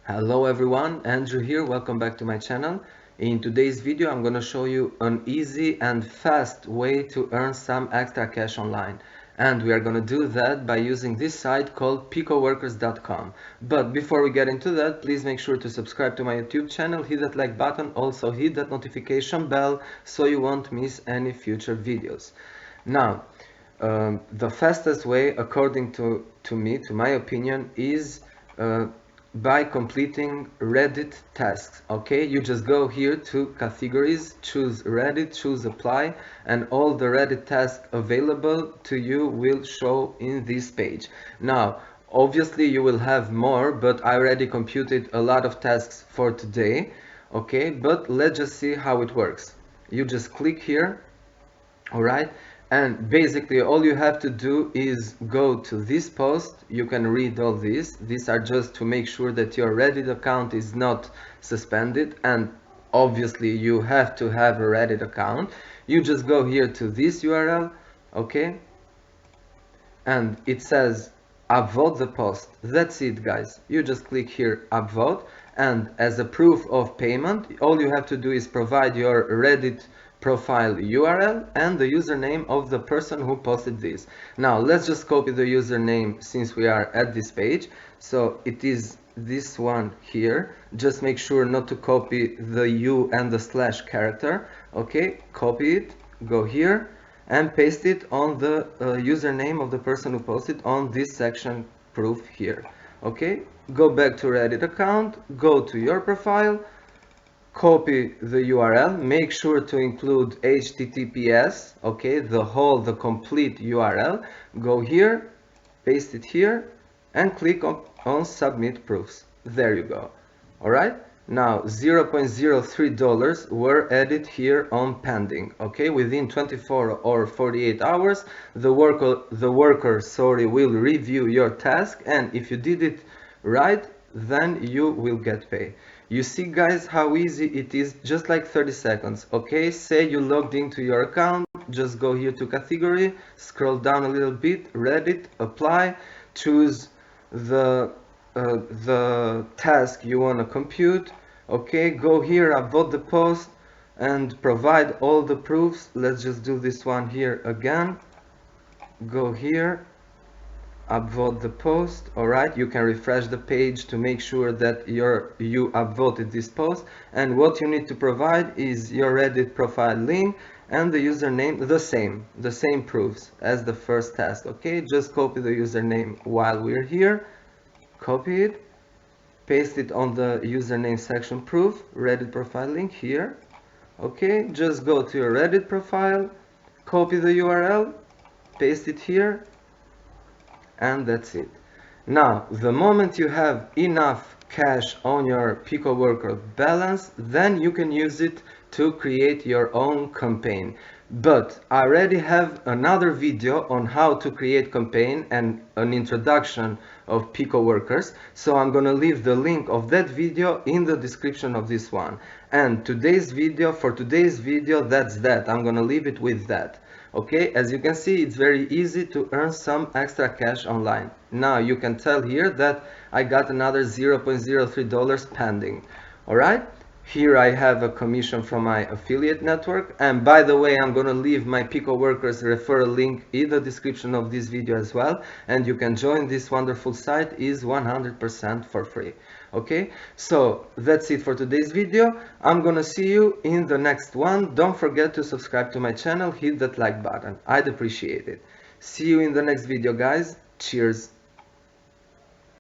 Hello everyone, Andrew here, welcome back to my channel. In today's video I'm gonna show you an easy and fast way to earn some extra cash online. And we are gonna do that by using this site called picoworkers.com. But before we get into that, please make sure to subscribe to my YouTube channel, hit that like button, also hit that notification bell so you won't miss any future videos. Now, the fastest way, according to me, to my opinion, is by completing Reddit tasks. Okay, you just go here to categories, choose Reddit, choose apply, and all the Reddit tasks available to you will show in this page. Now, obviously you will have more, but I already computed a lot of tasks for today. Okay, but let's just see how it works. You just click here, all right, and basically all you have to do is go to this post. You can read all these are just to make sure that your Reddit account is not suspended, and obviously you have to have a Reddit account. You just go here to this URL, okay, and it says upvote the post. That's it, guys. You just click here upvote, and as a proof of payment all you have to do is provide your Reddit profile URL and the username of the person who posted this. Now let's just copy the username since we are at this page. So it is this one here. Just make sure not to copy the U and the slash character. Okay, copy it, go here and paste it on the username of the person who posted on this section proof here. Okay, go back to Reddit account, go to your profile, copy the URL, make sure to include HTTPS, okay, the complete URL, go here, paste it here, and click on submit proofs. There you go. All right, now $0.03 were added here on pending. Okay, within 24 or 48 hours the worker will review your task, and if you did it right, then you will get paid. You see, guys, how easy it is, just like 30 seconds. Okay, say you logged into your account, just go here to category, scroll down a little bit, Reddit, apply, choose the task you want to compute. Okay, go here, upvote the post and provide all the proofs. Let's just do this one here again. Go here, upvote the post. All right, you can refresh the page to make sure that you upvoted this post, and what you need to provide is your Reddit profile link and the username, the same proofs as the first task. Okay, just copy the username while we're here, copy it, paste it on the username section proof, Reddit profile link here. Okay, just go to your Reddit profile, copy the URL, paste it here, and that's it. Now, the moment you have enough cash on your Pico Worker balance, then you can use it to create your own campaign. But I already have another video on how to create campaign and an introduction of Pico Workers, so I'm gonna leave the link of that video in the description of this one. And for today's video, that's that. I'm gonna leave it with that. Okay, as you can see, it's very easy to earn some extra cash online. Now you can tell here that I got another $0.03 pending. All right, here I have a commission from my affiliate network, and by the way, I'm gonna leave my Pico Workers referral link in the description of this video as well, and you can join this wonderful site. Is 100% for free. Okay, so that's it for today's video. I'm gonna see you in the next one. Don't forget to subscribe to my channel, hit that like button, I'd appreciate it. See you in the next video, guys. Cheers.